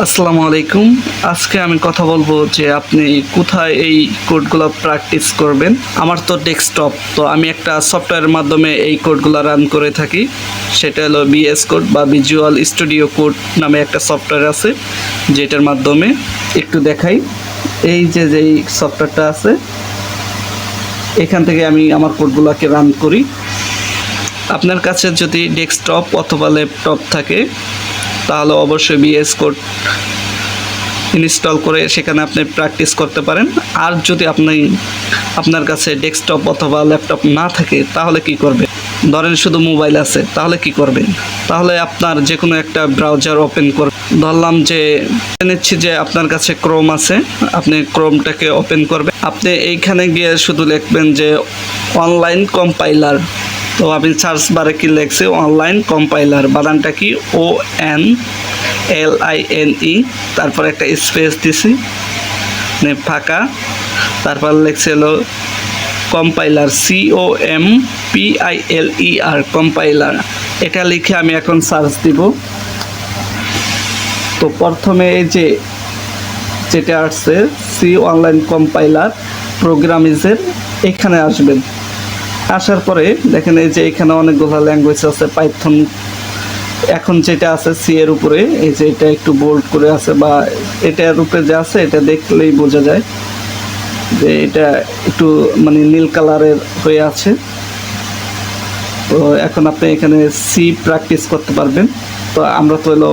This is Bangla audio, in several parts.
আসসালামু আলাইকুম। আজকে আমি কথা বলবো যে আপনি কোথায় এই কোডগুলো প্র্যাকটিস করবেন। আমার তো ডেস্কটপ, তো আমি একটা সফটওয়্যারের মাধ্যমে এই কোডগুলো রান করে থাকি। সেটা হলো বিএস কোড বা ভিজুয়াল স্টুডিও কোড নামে একটা সফটওয়্যার আছে, যেটার মাধ্যমে একটু দেখাই। এই যে যেই সফটওয়্যারটা আছে, এখান থেকে আমি আমার কোডগুলোকে রান করি। আপনার কাছে যদি ডেস্কটপ অথবা ল্যাপটপ থাকে তাহলে অবশ্যই বিএস কোড ইনস্টল করে সেখানে আপনি প্র্যাকটিস করতে পারেন। আর যদি আপনার কাছে ডেস্কটপ অথবা ল্যাপটপ না থাকে তাহলে কি করবেন? ধরেন শুধু মোবাইল আছে, তাহলে কি করবেন? তাহলে আপনার যে কোনো একটা ব্রাউজার ওপেন করে, ধরলাম যে নিচ্ছি যে আপনার কাছে ক্রোম আছে, আপনি ক্রোমটাকে ওপেন করবেন। আপনি এইখানে গিয়ে শুধু লিখবেন যে অনলাইন কম্পাইলার। তো আমি সার্চ বারে কি লিখছি, অনলাইন কম্পাইলার, বানানটা কি ONLINE, তারপর একটা স্পেস দিছি ফাঁকা, তারপর লিখছে হলো কম্পাইলার COMPILER কম্পাইলার। এটা লিখে আমি এখন সার্চ দিব। তো প্রথমে এই যে যেটা আসছে সি অনলাইন কম্পাইলার প্রোগ্রামিজের, এখানে আসবেন। আসার পরে দেখেন এই যে এখানে অনেকগুলো ল্যাঙ্গুয়েজ আছে, পাইথন এখন যেটা আছে সি এর উপরে, এই যে এটা একটু বোল্ড করে আছে, বা এটার উপরে যে আছে এটা দেখলেই বোঝা যায় যে এটা একটু মানে নীল কালারের হয়ে আছে। তো এখন আপনি এখানে সি প্র্যাকটিস করতে পারবেন। তো আমরা তো হলো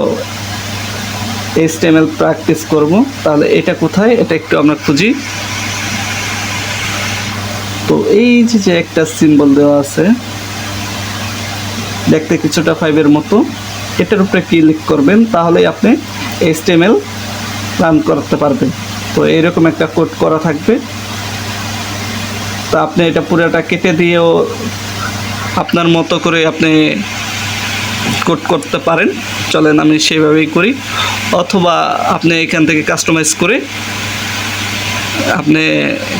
HTML প্র্যাকটিস করব, তাহলে এটা কোথায়, এটা একটু আমরা খুঁজি। তো এই যে একটা সিম্বল দেওয়া আছে, দেখতে কিছুটা 5 এর মতো, এটার উপরে ক্লিক করবেন, তাহলেই আপনি HTML রান করতে পারবেন। তো এইরকম একটা কোড করা থাকবে। তো আপনি এটা পুরোটা কেটে দিয়েও আপনার মতো করে আপনি কোড করতে পারেন। চলেন আমি সেভাবেই করি, অথবা আপনি এখান থেকে কাস্টমাইজ করে আপনি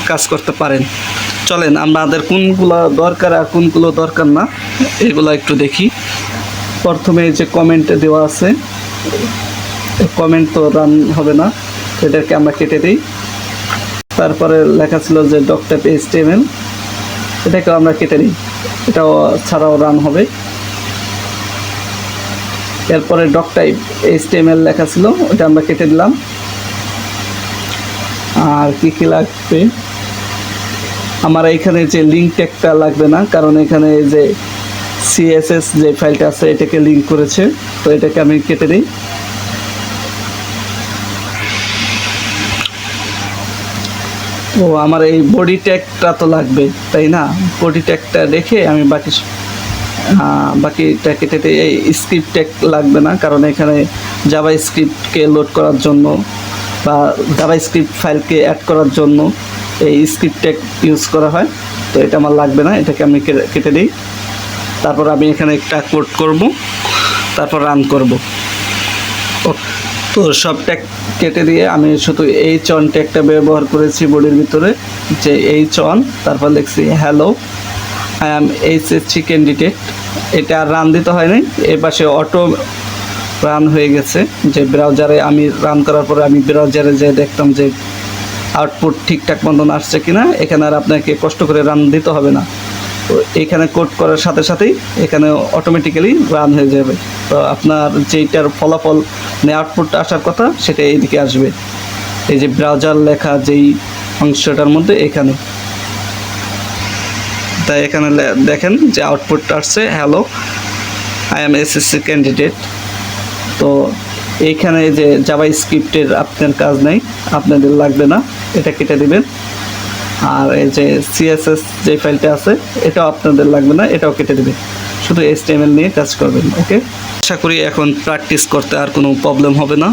কাজ করতে পারেন। চলেন আমাদের কোনগুলো দরকার আর কোনগুলো দরকার না এগুলো একটু দেখি। প্রথমে যে কমেন্ট দেওয়া আছে, কমেন্ট তো রান হবে না, এটাকে আমরা কেটে দিই। তারপরে লেখা ছিল যে ডক্টর HTML, এটাকেও আমরা কেটে দিই, এটাও ছাড়াও রান হবে। এরপরে ডক্টর HTML লেখা ছিল, ওটা আমরা কেটে দিলাম। আর কি কি লাগবে, আমার এইখানে যে লিঙ্ক ট্যাগটা লাগবে না, কারণ এখানে যে CSS যে ফাইলটা আছে এটাকে লিঙ্ক করেছে, তো এটাকে আমি কেটে দিই। ও আমার এই বডি ট্যাগটা তো লাগবে, তাই না? বডি ট্যাগটা রেখে আমি বাকিটা কেটে দিই। এই স্ক্রিপ্ট ট্যাগ লাগবে না, কারণ এখানে জাভা স্ক্রিপ্টকে লোড করার জন্য বা জাভা স্ক্রিপ্ট ফাইলকে অ্যাড করার জন্য এই স্ক্রিপ্ট ট্যাগ ইউজ করা হয়। তো এটা আমার লাগবে না, এটাকে আমি কেটে দিই। তারপর আমি এখানে একটা কোড করব, তারপর রান করব। তো সব ট্যাগ কেটে দিয়ে আমি শুধু H1 ট্যাগটা ব্যবহার করেছি বডির ভিতরে, যে H1, তারপর লিখছি hello I am HSC candidate. এটা আর রান দিতে হয় নাই, এর পাশে অটো রান হয়ে গেছে। যে ব্রাউজারে আমি রান করার পরে আমি ব্রাউজারে যে দেখতাম যে আউটপুট ঠিকঠাক মতন আসছে কিনা, এখানে আর আপনাকে কষ্ট করে রান দিতে হবে না। তো এখানে কোড করার সাথে সাথেই এখানে অটোমেটিক্যালি রান হয়ে যাবে। তো আপনার যেইটার ফলাফল মানে আউটপুটটা আসার কথা সেটা এইদিকে আসবে, এই যে ব্রাউজার লেখা যেই অংশটার মধ্যে এখানে। তাই এখানে দেখেন যে আউটপুটটা আসছে hello I am HSC candidate. তো এইখানে যে জাভা স্ক্রিপ্টের আপনার কাজ নেই, আপনাদের লাগবে না, এটা কেটে দিবেন। আর এই যে CSS যে ফাইলটা আছে এটাও আপনাদের লাগবে না, এটাও কেটে দেবেন। শুধু HTML নিয়ে কাজ করবেন। ওকে, আশা করি এখন প্র্যাকটিস করতে আর কোনো প্রবলেম হবে না।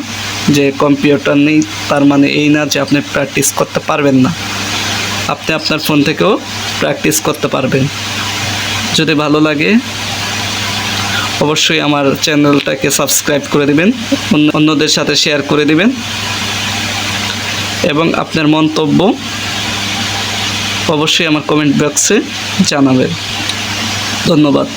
যে কম্পিউটার নেই তার মানে এই না যে আপনি প্র্যাকটিস করতে পারবেন না, আপনি আপনার ফোন থেকেও প্র্যাকটিস করতে পারবেন। যদি ভালো লাগে অবশ্যই আমার চ্যানেলটাকে সাবস্ক্রাইব করে দিবেন, অন্যদের সাথে শেয়ার করে দিবেন, এবং আপনার মন্তব্য অবশ্যই আমার কমেন্ট বক্সে জানাবেন। ধন্যবাদ।